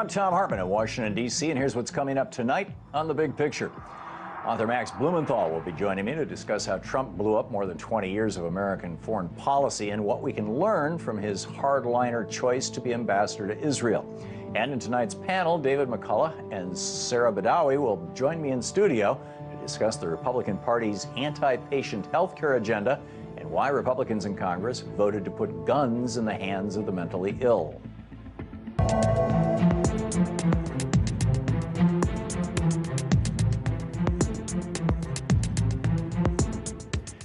I'm Tom Hartman in Washington, D.C., and here's what's coming up tonight on The Big Picture. Author Max Blumenthal will be joining me to discuss how Trump blew up more than 20 years of American foreign policy and what we can learn from his hardliner choice to be ambassador to Israel. And in tonight's panel, David McCullough and Sarah Badawi will join me in studio to discuss the Republican Party's anti-patient health care agenda and why Republicans in Congress voted to put guns in the hands of the mentally ill.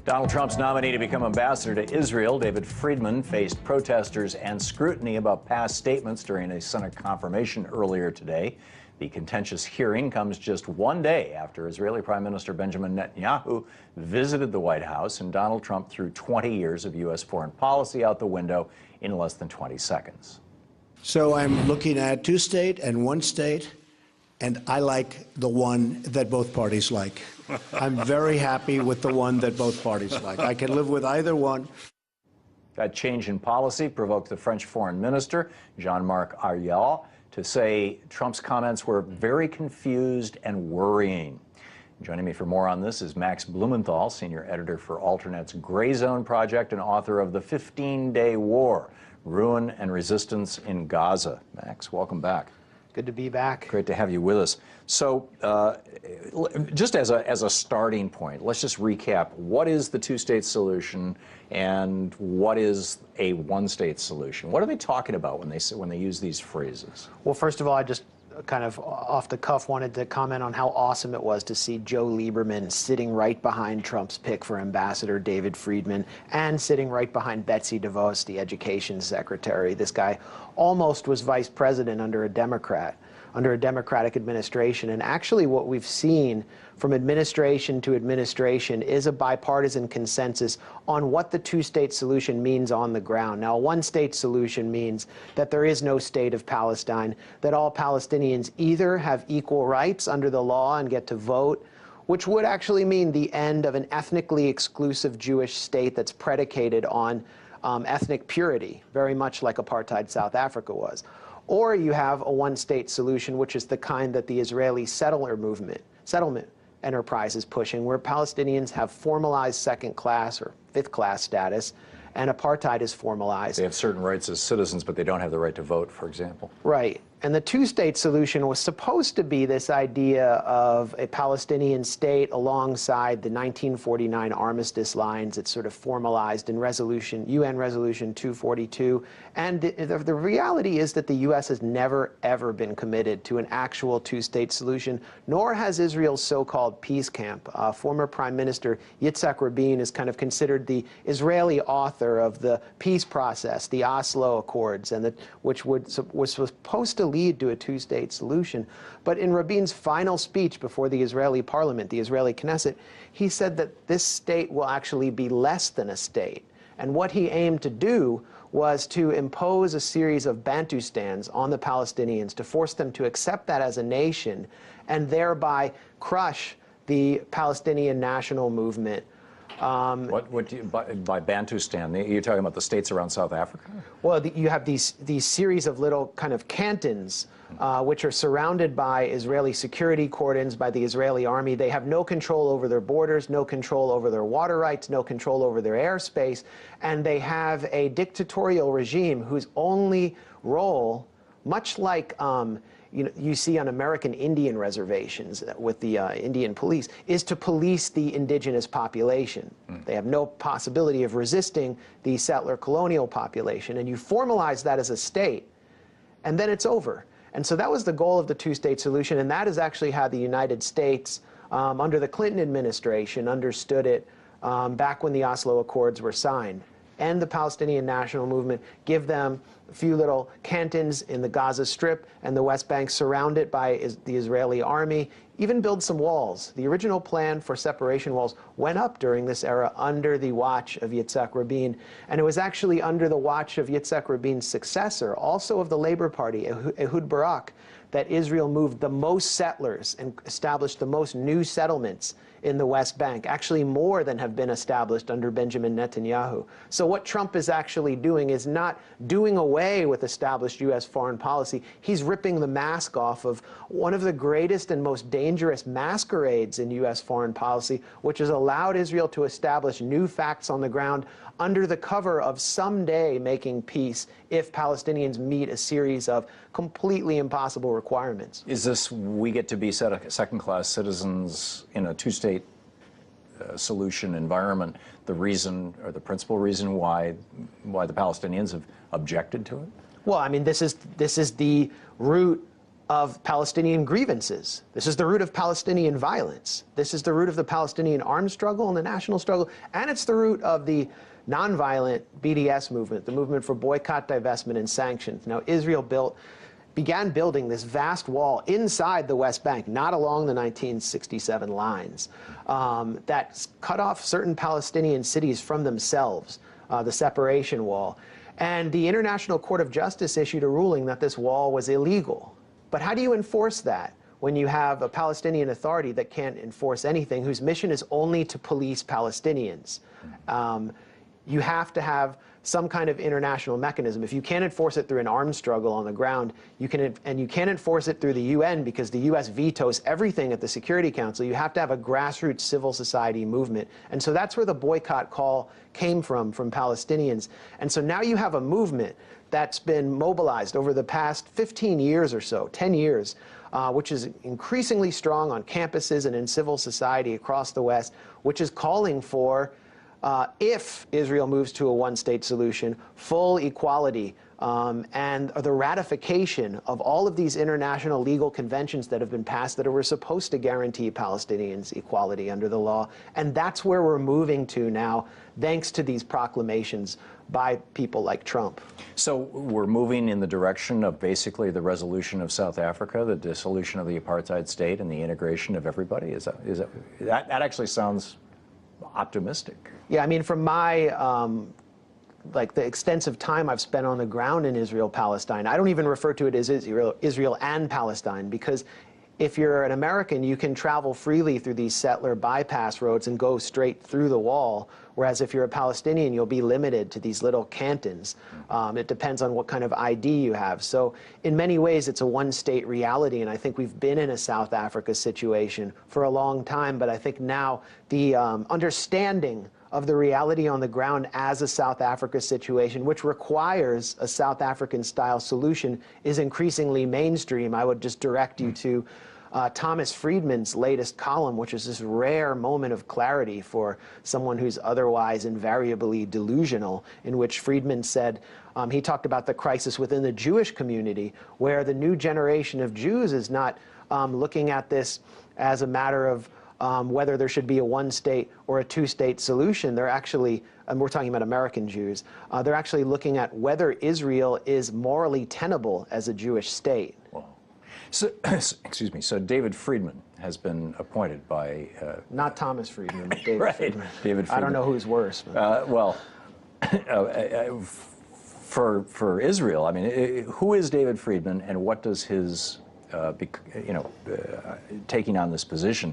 Donald Trump's nominee to become ambassador to Israel, David Friedman, faced protesters and scrutiny about past statements during a Senate confirmation earlier today. The contentious hearing comes just one day after Israeli Prime Minister Benjamin Netanyahu visited the White House, and Donald Trump threw 20 years of U.S. foreign policy out the window in less than 20 seconds. So I'm looking at two-state and one-state, and I like the one that both parties like. I'm very happy with the one that both parties like. I can live with either one. That change in policy provoked the French foreign minister, Jean-Marc Ayrault, to say Trump's comments were very confused and worrying. Joining me for more on this is Max Blumenthal, senior editor for Alternet's Gray Zone Project and author of The 15-Day War, Ruin and Resistance in Gaza. Max, welcome back. Good to be back. Great to have you with us. So just as a starting point, let's just recap. What is the two-state solution and what is a one-state solution? What are they talking about when they use these phrases? Well, first of all, I just kind of off the cuff wanted to comment on how awesome it was to see Joe Lieberman sitting right behind Trump's pick for ambassador, David Friedman, and sitting right behind Betsy DeVos, the education secretary. This guy almost was vice president under a Democratic administration. And actually what we've seen from administration to administration is a bipartisan consensus on what the two-state solution means on the ground. Now, a one-state solution means that there is no state of Palestine, that all Palestinians either have equal rights under the law and get to vote, which would actually mean the end of an ethnically exclusive Jewish state that's predicated on ethnic purity, very much like apartheid South Africa was. Or you have a one-state solution, which is the kind that the Israeli settlement enterprise is pushing, where Palestinians have formalized second-class or fifth-class status, and apartheid is formalized. They have certain rights as citizens, but they don't have the right to vote, for example. Right. And the two-state solution was supposed to be this idea of a Palestinian state alongside the 1949 armistice lines. It's sort of formalized in UN Resolution 242. And the reality is that the U.S. has never, ever been committed to an actual two-state solution, nor has Israel's so-called peace camp. Former Prime Minister Yitzhak Rabin is kind of considered the Israeli author of the peace process, the Oslo Accords, and which was supposed to lead to a two-state solution. But in Rabin's final speech before the Israeli parliament, the Israeli Knesset, he said that this state will actually be less than a state. And what he aimed to do was to impose a series of Bantustans on the Palestinians, to force them to accept that as a nation, and thereby crush the Palestinian national movement. What do you, by Bantustan, you're talking about the states around South Africa? Well, you have these series of little kind of cantons, which are surrounded by Israeli security cordons, by the Israeli army. They have no control over their borders, no control over their water rights, no control over their airspace, and they have a dictatorial regime whose only role, much like you see on American Indian reservations with the Indian police, is to police the indigenous population. They have no possibility of resisting the settler colonial population, and you formalize that as a state, and then it's over. And so that was the goal of the two-state solution, and that is actually how the United States, under the Clinton administration, understood it back when the Oslo Accords were signed. End the Palestinian national movement, give them a few little cantons in the Gaza Strip and the West Bank surrounded by the Israeli army, even build some walls. The original plan for separation walls went up during this era under the watch of Yitzhak Rabin, and it was actually under the watch of Yitzhak Rabin's successor, also of the Labor Party, Ehud Barak, that Israel moved the most settlers and established the most new settlements in the West Bank, actually more than have been established under Benjamin Netanyahu. So what Trump is actually doing is not doing away with established U.S. foreign policy. He's ripping the mask off of one of the greatest and most dangerous masquerades in U.S. foreign policy, which has allowed Israel to establish new facts on the ground under the cover of someday making peace if Palestinians meet a series of completely impossible requirements. Is this we get to be second-class citizens in a two-state solution environment the reason, or the principal reason why the Palestinians have objected to it? Well, I mean, this is the root of Palestinian grievances. This is the root of Palestinian violence. This is the root of the Palestinian armed struggle and the national struggle, and it's the root of the nonviolent BDS movement, the movement for boycott, divestment, and sanctions. Now, Israel began building this vast wall inside the West Bank, not along the 1967 lines, that cut off certain Palestinian cities from themselves, the separation wall. And the International Court of Justice issued a ruling that this wall was illegal. But how do you enforce that when you have a Palestinian Authority that can't enforce anything, whose mission is only to police Palestinians? You have to have some kind of international mechanism. If you can't enforce it through an armed struggle on the ground, you can't enforce it through the UN because the US vetoes everything at the Security Council. You have to have a grassroots civil society movement. And so that's where the boycott call came from Palestinians. And so now you have a movement that's been mobilized over the past 15 years or so, 10 years, which is increasingly strong on campuses and in civil society across the West, which is calling for, if Israel moves to a one-state solution, full equality and the ratification of all of these international legal conventions that have been passed that were supposed to guarantee Palestinians equality under the law. And that's where we're moving to now, thanks to these proclamations by people like Trump. So we're moving in the direction of basically the resolution of South Africa, the dissolution of the apartheid state, and the integration of everybody? That actually sounds optimistic. Yeah, I mean, from my like the extensive time I've spent on the ground in Israel, Palestine, I don't even refer to it as Israel and Palestine, because if you're an American, you can travel freely through these settler bypass roads and go straight through the wall, whereas if you're a Palestinian, you'll be limited to these little cantons. It depends on what kind of ID you have. So in many ways, it's a one-state reality, and I think we've been in a South Africa situation for a long time, but I think now the understanding of the reality on the ground as a South Africa situation, which requires a South African-style solution, is increasingly mainstream. I would just direct you to Thomas Friedman's latest column, which is this rare moment of clarity for someone who's otherwise invariably delusional, in which Friedman said, he talked about the crisis within the Jewish community, where the new generation of Jews is not looking at this as a matter of whether there should be a one-state or a two-state solution. They're actually, and we're talking about American Jews, they're actually looking at whether Israel is morally tenable as a Jewish state. Wow. So, excuse me, so David Friedman has been appointed by... Not Thomas Friedman, but David right, Friedman. David Friedman. I don't know who's worse. Well, for Israel, I mean, who is David Friedman, and what does his, taking on this position,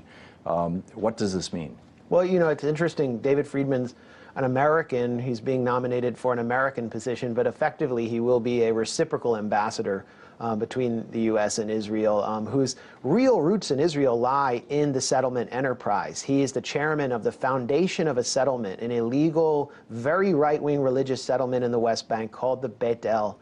what does this mean? Well, you know, it's interesting. David Friedman's an American. He's being nominated for an American position, but effectively he will be a reciprocal ambassador between the U.S. and Israel, whose real roots in Israel lie in the settlement enterprise. He is the chairman of the foundation of a settlement, an illegal, very right-wing religious settlement in the West Bank called the Beit El.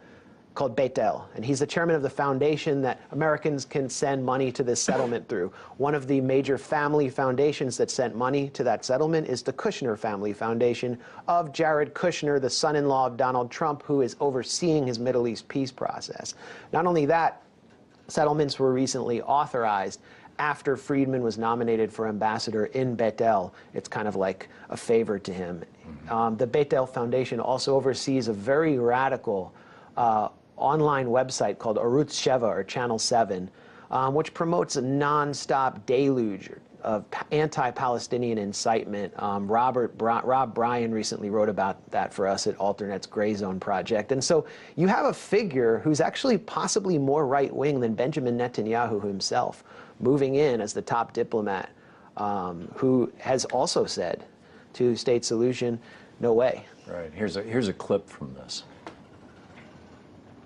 And he's the chairman of the foundation that Americans can send money to this settlement through. One of the major family foundations that sent money to that settlement is the Kushner Family Foundation of Jared Kushner, the son-in-law of Donald Trump, who is overseeing his Middle East peace process. Not only that, settlements were recently authorized after Friedman was nominated for ambassador in Beit El. It's kind of like a favor to him. The Beit El Foundation also oversees a very radical online website called Arutz Sheva, or Channel 7, which promotes a nonstop deluge anti-Palestinian incitement. Rob Bryan recently wrote about that for us at Alternet's Gray Zone Project. And so you have a figure who's actually possibly more right-wing than Benjamin Netanyahu himself, moving in as the top diplomat, who has also said, two-state solution, no way. Right. Here's a clip from this.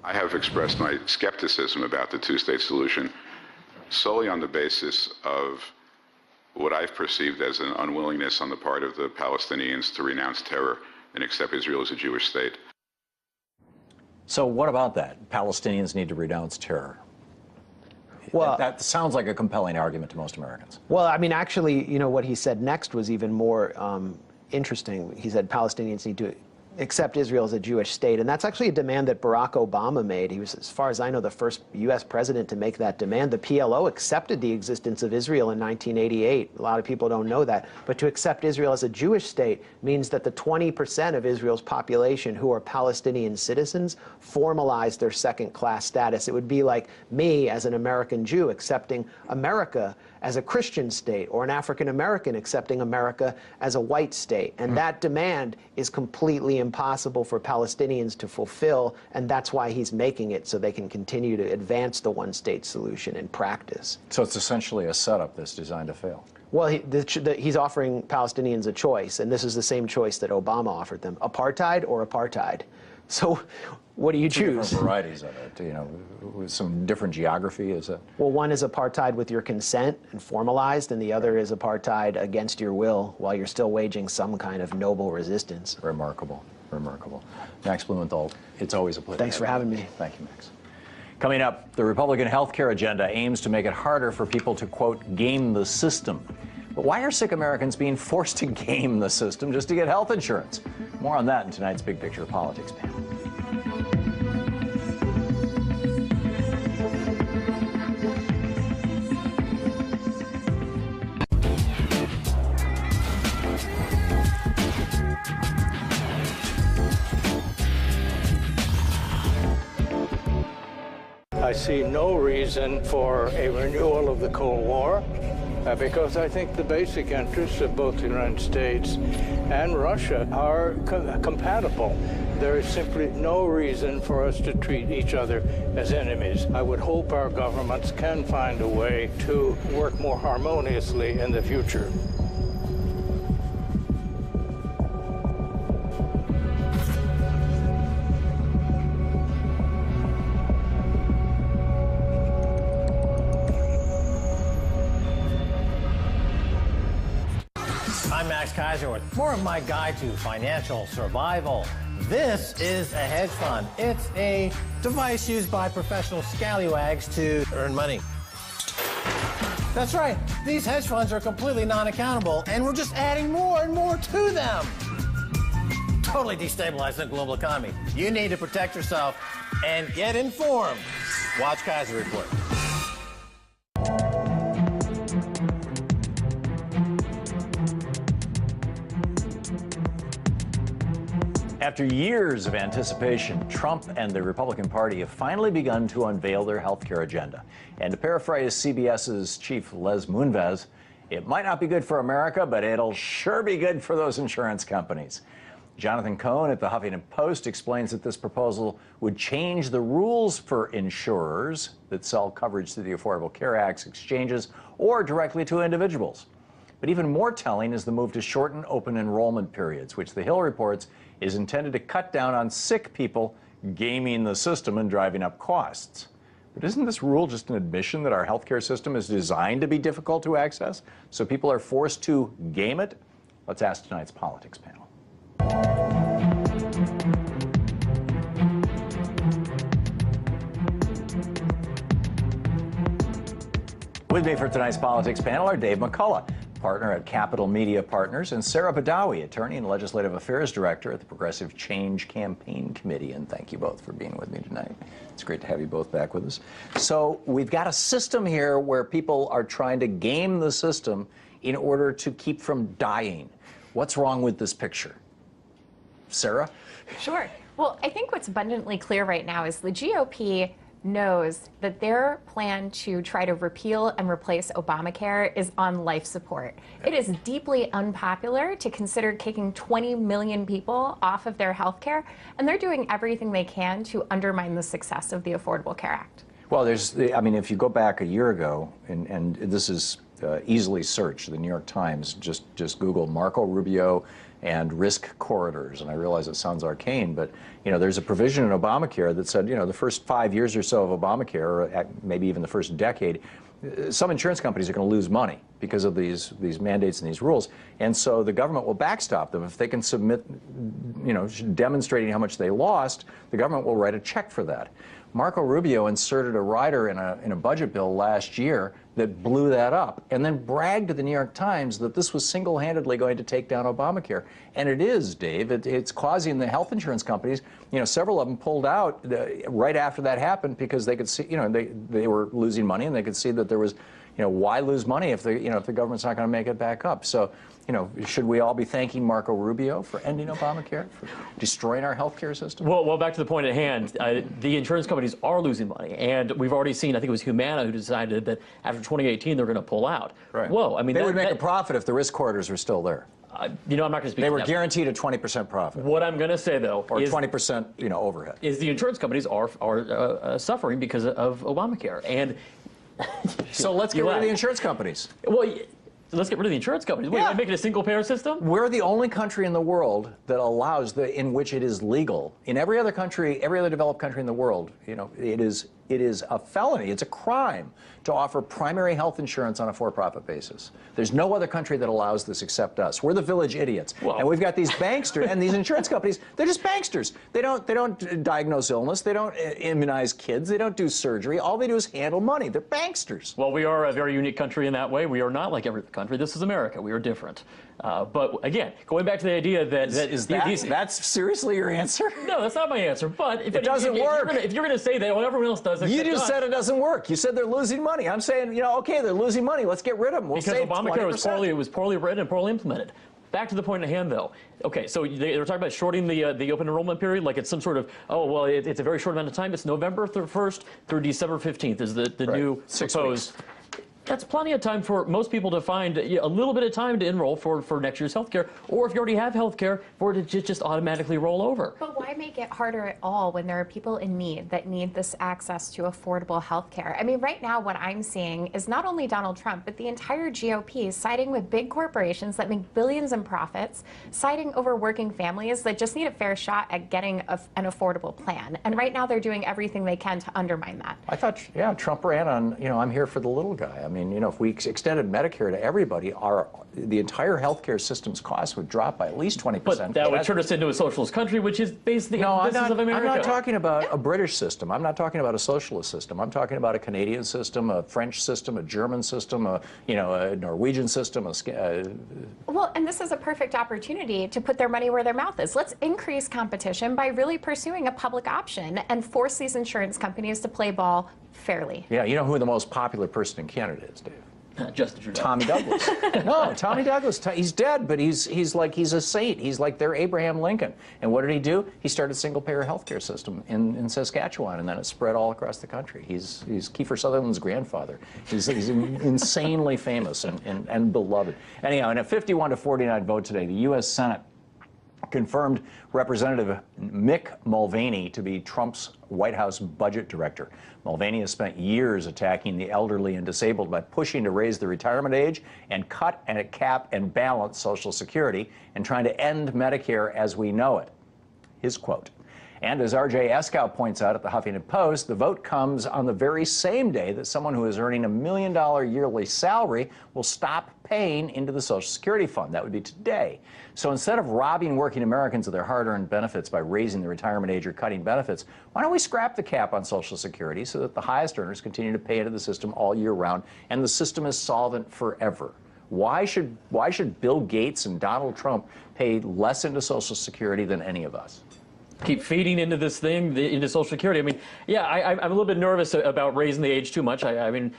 I have expressed my skepticism about the two-state solution solely on the basis of what I've perceived as an unwillingness on the part of the Palestinians to renounce terror and accept Israel as a Jewish state. So what about that? Palestinians need to renounce terror. Well, that sounds like a compelling argument to most Americans. Well, I mean, actually, you know, what he said next was even more interesting. He said Palestinians need to accept Israel as a Jewish state, and that's actually a demand that Barack Obama made. He was, as far as I know, the first U.S. president to make that demand. The PLO accepted the existence of Israel in 1988. A lot of people don't know that. But to accept Israel as a Jewish state means that the 20% of Israel's population who are Palestinian citizens formalize their second-class status. It would be like me, as an American Jew, accepting America as a Christian state, or an African American accepting America as a white state. And that demand is completely impossible for Palestinians to fulfill, and that's why he's making it, so they can continue to advance the one-state solution in practice. So it's essentially a setup that's designed to fail. Well, he's offering Palestinians a choice, and this is the same choice that Obama offered them: apartheid or apartheid. So what do you choose? Different varieties of it, you know, with some different geography, is it? Well, one is apartheid with your consent and formalized, and the other is apartheid against your will while you're still waging some kind of noble resistance. Remarkable, remarkable. Max Blumenthal, it's always a pleasure. Thanks for having me. Thank you, Max. Coming up, the Republican health care agenda aims to make it harder for people to, quote, game the system. But why are sick Americans being forced to game the system just to get health insurance? More on that in tonight's Big Picture Politics panel. I see no reason for a renewal of the Cold War because I think the basic interests of both the United States and Russia are compatible. There is simply no reason for us to treat each other as enemies. I would hope our governments can find a way to work more harmoniously in the future. I'm Max Kaiser with more of my guide to financial survival. This is a hedge fund. It's a device used by professional scallywags to earn money. That's right. These hedge funds are completely non-accountable, and we're just adding more and more to them. Totally destabilizing the global economy. You need to protect yourself and get informed. Watch Kaiser Report. After years of anticipation, Trump and the Republican Party have finally begun to unveil their health care agenda. And to paraphrase CBS's chief Les Moonves, it might not be good for America, but it'll sure be good for those insurance companies. Jonathan Cohn at the Huffington Post explains that this proposal would change the rules for insurers that sell coverage through the Affordable Care Act's exchanges or directly to individuals. But even more telling is the move to shorten open enrollment periods, which the Hill reports is intended to cut down on sick people gaming the system and driving up costs. But isn't this rule just an admission that our healthcare system is designed to be difficult to access, so people are forced to game it? Let's ask tonight's politics panel. With me for tonight's politics panel are Dave McCullough, partner at Capital Media Partners, and Sarah Badawi, attorney and legislative affairs director at the Progressive Change Campaign Committee. And thank you both for being with me tonight. It's great to have you both back with us. So we've got a system here where people are trying to game the system in order to keep from dying. What's wrong with this picture? Sarah? Sure. Well, I think what's abundantly clear right now is the GOP knows that their plan to try to repeal and replace Obamacare is on life support. It is deeply unpopular to consider kicking 20 million people off of their health care, and they're doing everything they can to undermine the success of the Affordable Care Act. Well, I mean, if you go back a year ago, and this is easily searched, the New York Times, just Google Marco Rubio and risk corridors, and I realize it sounds arcane, but there's a provision in Obamacare that said the first 5 years or so of Obamacare, or maybe even the first decade, some insurance companies are going to lose money because of these mandates and these rules, and so the government will backstop them if they can submit, demonstrating how much they lost. The government will write a check for that. Marco Rubio inserted a rider in a budget bill last year that blew that up, and then bragged to the New York Times that this was single-handedly going to take down Obamacare. And it is, Dave. It's causing the health insurance companies, several of them pulled out right after that happened because they could see, they were losing money, and they could see that there was, why lose money if if the government's not going to make it back up? So, should we all be thanking Marco Rubio for ending Obamacare, for destroying our health care system? Well, back to the point at hand, the insurance companies are losing money, and we've already seen, I think it was Humana who decided that after 2018 they're going to pull out. Right. Whoa, I mean, they would make a profit if the risk corridors were still there. I'm not going to speak. They were guaranteed a 20% profit. What I'm going to say, though, or 20%, overhead, is the insurance companies are suffering because of Obamacare, and so let's get rid of the insurance companies. Well. Let's get rid of the insurance companies. Wait, make it a single-payer system? We're the only country in the world that allows in which it is legal. In every other country, every other developed country in the world, it is a felony. It's a crime to offer primary health insurance on a for-profit basis. There's no other country that allows this except us. We're the village idiots, and we've got these banksters and these insurance companies. They're just banksters. They don't diagnose illness. They don't immunize kids. They don't do surgery. All they do is handle money. They're banksters. Well, we are a very unique country in that way. We are not like every country. This is America. We are different. But again, going back to the idea that that's seriously your answer? No, that's not my answer. But if it doesn't work, if you're going to say that, well, everyone else does. You just said it doesn't work. You said they're losing money. I'm saying, okay, they're losing money. Let's get rid of them. We'll because save Obamacare was poorly written and poorly implemented. Back to the point at hand, though. Okay, so they were talking about shorting the open enrollment period, like it's some sort of, it's a very short amount of time. It's November 1st through December 15th is the new 6 proposed. weeks. That's plenty of time for most people to find a little bit of time to enroll for next year's health care, or if you already have health care, for it to just automatically roll over. But why make it harder at all when there are people in need that need this access to affordable health care? I mean, right now what I'm seeing is not only Donald Trump, but the entire GOP siding with big corporations that make billions in profits, siding over working families that just need a fair shot at getting an affordable plan. And right now they're doing everything they can to undermine that. I thought, Trump ran on, I'm here for the little guy. I mean, if we extended Medicare to everybody, the entire healthcare system's costs would drop by at least 20%. But that would turn us into a socialist country, which is basically the business of America. I'm not talking about a British system. I'm not talking about a socialist system. I'm talking about a Canadian system, a French system, a German system, a Norwegian system. Well, and this is a perfect opportunity to put their money where their mouth is. Let's increase competition by really pursuing a public option and force these insurance companies to play ball fairly. Yeah, you know who the most popular person in Canada is, Dave? Justin Trudeau. Tommy Douglas. No, Tommy Douglas. He's dead, but he's a saint. He's like their Abraham Lincoln. And what did he do? He started a single-payer healthcare system in Saskatchewan, and then it spread all across the country. He's Kiefer Sutherland's grandfather. He's insanely famous and beloved. Anyhow, in a 51-49 vote today, the U.S. Senate confirmed Representative Mick Mulvaney to be Trump's White House budget director. Mulvaney has spent years attacking the elderly and disabled by pushing to raise the retirement age and cut and cap and balance Social Security and trying to end Medicare as we know it. His quote. And as R.J. Eskow points out at the Huffington Post, the vote comes on the very same day that someone who is earning $1 million yearly salary will stop paying into the Social Security fund. That would be today. So instead of robbing working Americans of their hard-earned benefits by raising the retirement age or cutting benefits, why don't we scrap the cap on Social Security so that the highest earners continue to pay into the system all year round and the system is solvent forever? Why should Bill Gates and Donald Trump pay less into Social Security than any of us? Keep feeding into this thing, into Social Security. I mean, yeah, I'm a little bit nervous about raising the age too much. I mean,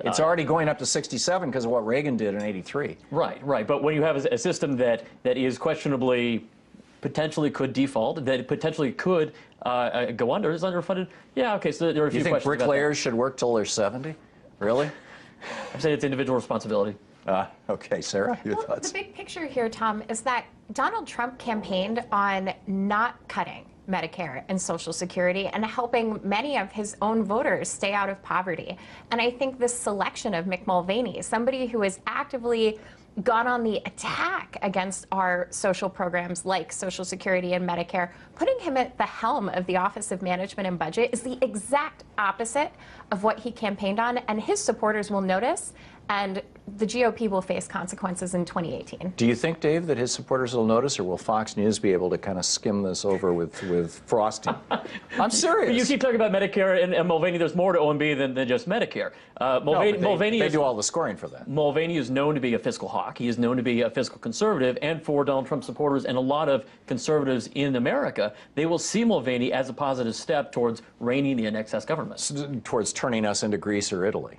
it's already going up to 67 because of what Reagan did in '83. Right. But when you have a system that is questionably potentially could default, that it potentially could go under, is underfunded. Yeah, okay, so there are a few You think questions about bricklayers should work till they're 70? Really? I'm saying it's individual responsibility. Okay, Sarah, your Well, thoughts? the big picture here, Tom, is that Donald Trump campaigned on not cutting Medicare and Social Security and helping many of his own voters stay out of poverty. And I think this selection of Mick Mulvaney, somebody who has actively gone on the attack against our social programs like Social Security and Medicare, putting him at the helm of the Office of Management and Budget is the exact opposite of what he campaigned on, and his supporters will notice, and the GOP will face consequences in 2018. Do you think, Dave, that his supporters will notice, or will Fox News be able to kind of skim this over with frosting? I'm serious. You keep talking about Medicare and Mulvaney. There's more to OMB than just Medicare. Mulvaney they do all the scoring for that. Mulvaney is known to be a fiscal hawk. He is known to be a fiscal conservative, and for Donald Trump supporters and a lot of conservatives in America, they will see Mulvaney as a positive step towards reining in excess government. Towards turning us into Greece or Italy.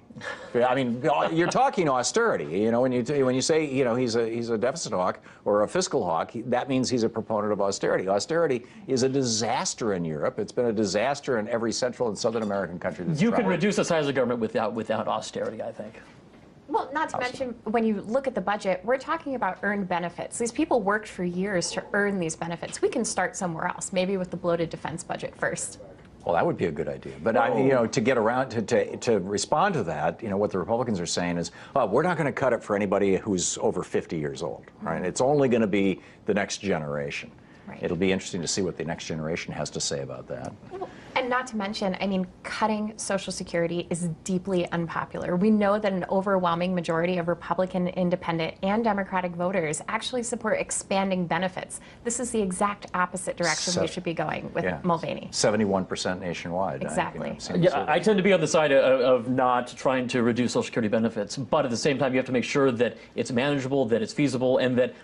I mean, you're talking austerity. You know, when you say, you know, he's a deficit hawk or a fiscal hawk, that means he's a proponent of austerity. Austerity is a disaster in Europe. It's been a disaster in every Central and Southern American country that's You tried. can reduce the size of government without austerity, I think. Well, not to mention, when you look at the budget, we're talking about earned benefits. These people worked for years to earn these benefits. We can start somewhere else, maybe with the bloated defense budget first. Well, that would be a good idea. But you know, to get around to respond to that, you know, what the Republicans are saying is, we're not going to cut it for anybody who's over 50 years old, right? It's only going to be the next generation. Right. It'll be interesting to see what the next generation has to say about that. And not to mention, I mean, cutting Social Security is deeply unpopular. We know that an overwhelming majority of Republican, Independent, and Democratic voters actually support expanding benefits. This is the exact opposite direction we should be going with Mulvaney. 71% nationwide. Exactly. I tend to be on the side of not trying to reduce Social Security benefits, but at the same time, you have to make sure that it's manageable, that it's feasible, and that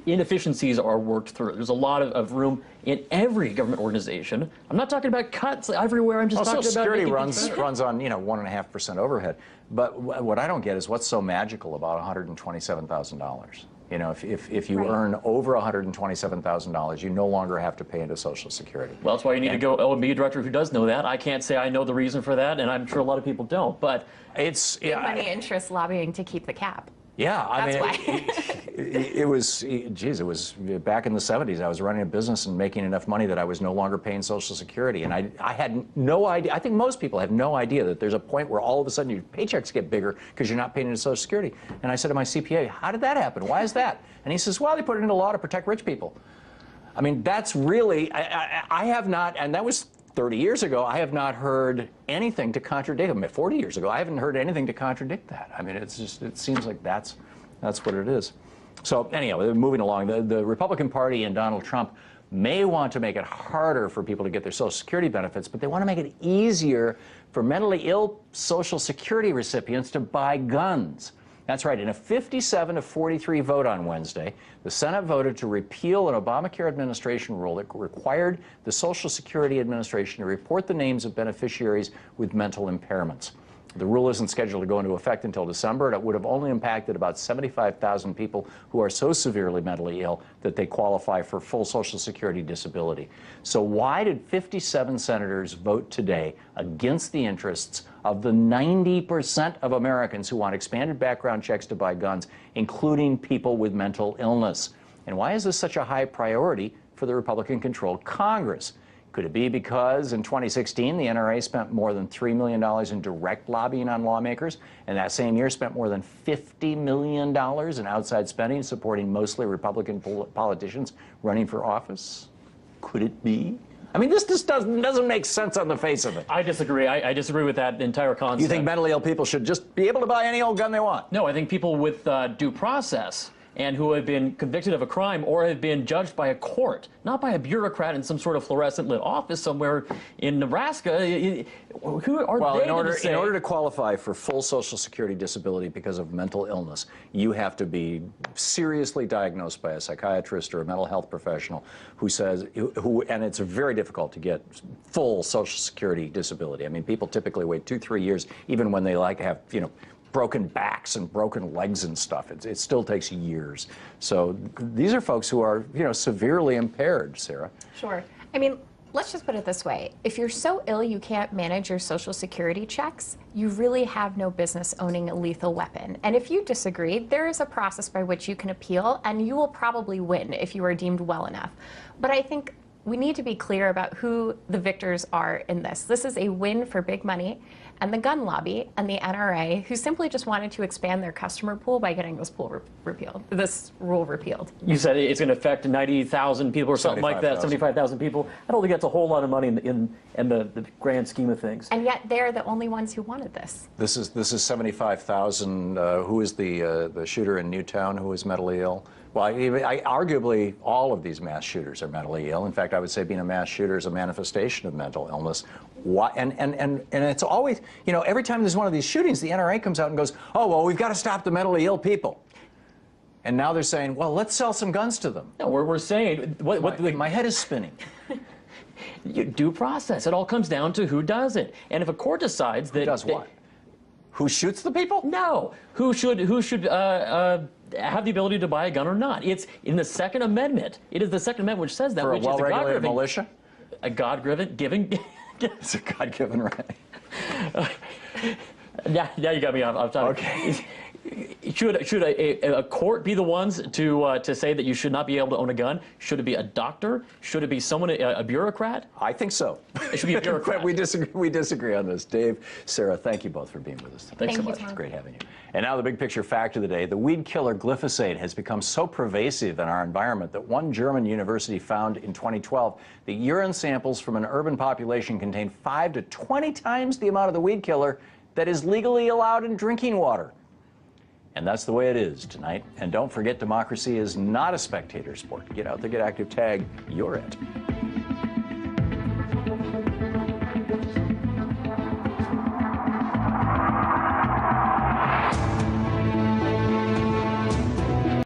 inefficiencies are worked through. There's a lot of room in every government organization. I'm not talking about cuts everywhere. I'm just talking about Social Security making runs on 1.5% overhead. But what I don't get is what's so magical about $127,000. You know, if you earn over $127,000, you no longer have to pay into Social Security. Well, that's why you need to go OMB director who does know that. I can't say I know the reason for that, and I'm sure a lot of people don't. But it's money interests lobbying to keep the cap. Yeah, I That's mean, it was back in the 70s. I was running a business and making enough money that I was no longer paying Social Security. And I had no idea. I think most people have no idea that there's a point where all of a sudden your paychecks get bigger because you're not paying into Social Security. And I said to my CPA, how did that happen? Why is that? And he says, well, they put it into law to protect rich people. I mean, that's really, I have not, and that was 30 years ago, I have not heard anything to contradict them. 40 years ago, I haven't heard anything to contradict that. I mean, it's just, it seems like that's what it is. So anyhow, moving along, the Republican Party and Donald Trump may want to make it harder for people to get their Social Security benefits, but they want to make it easier for mentally ill Social Security recipients to buy guns. That's right. In a 57-43 vote on Wednesday, the Senate voted to repeal an Obamacare administration rule that required the Social Security Administration to report the names of beneficiaries with mental impairments. The rule isn't scheduled to go into effect until December, and it would have only impacted about 75,000 people who are so severely mentally ill that they qualify for full Social Security disability. So why did 57 senators vote today against the interests of the 90% of Americans who want expanded background checks to buy guns, including people with mental illness? And why is this such a high priority for the Republican-controlled Congress? Could it be because in 2016, the NRA spent more than $3 million in direct lobbying on lawmakers, and that same year spent more than $50 million in outside spending supporting mostly Republican politicians running for office? Could it be? I mean, this just doesn't make sense on the face of it. I disagree. I disagree with that entire concept. You think mentally ill people should just be able to buy any old gun they want? No, I think people with due process and who have been convicted of a crime or have been judged by a court, not by a bureaucrat in some sort of fluorescent lit office somewhere in Nebraska. Who are they to say? In order to qualify for full Social Security disability because of mental illness, you have to be seriously diagnosed by a psychiatrist or a mental health professional who says, and it's very difficult to get full Social Security disability. I mean, people typically wait 2-3 years, even when they like have, broken backs and broken legs and stuff. It still takes years. So these are folks who are, you know, severely impaired, Sarah. Sure. I mean, let's just put it this way. If you're so ill you can't manage your Social Security checks, you really have no business owning a lethal weapon. And if you disagree, there is a process by which you can appeal, and you will probably win if you are deemed well enough. But I think we need to be clear about who the victors are in this. This is a win for big money and the gun lobby and the NRA, who simply just wanted to expand their customer pool by getting this rule repealed. You said it's going to affect 90,000 people or something like that, 75,000 people. I don't think that's a whole lot of money in the grand scheme of things. And yet they're the only ones who wanted this. This is 75,000. Who is the shooter in Newtown who is mentally ill? Well, arguably, all of these mass shooters are mentally ill. In fact, I would say being a mass shooter is a manifestation of mental illness. And it's always, you know, every time there's one of these shootings, the NRA comes out and goes, oh, well, we've got to stop the mentally ill people. And now they're saying, well, let's sell some guns to them. No, we're saying, my head is spinning. Due process. It all comes down to who does it. And if a court decides that... Who does what? Who shoots the people? No. Who should have the ability to buy a gun or not? It's in the Second Amendment. It is the Second Amendment which says that. For which a well-regulated is a militia? A God-given... It's a God-given right. Now you got me off topic. Okay. Should a court be the ones to say that you should not be able to own a gun? Should it be a doctor? Should it be someone, a bureaucrat? I think so. It should be a bureaucrat. we disagree on this. Dave, Sarah, thank you both for being with us today. Thanks so Thank you, much. Tom. It's great having you. And now the big picture fact of the day. The weed killer glyphosate has become so pervasive in our environment that one German university found in 2012 that urine samples from an urban population contain 5 to 20 times the amount of the weed killer that is legally allowed in drinking water. And that's the way it is tonight. And don't forget, democracy is not a spectator sport. Get out there, get active, tag, you're it.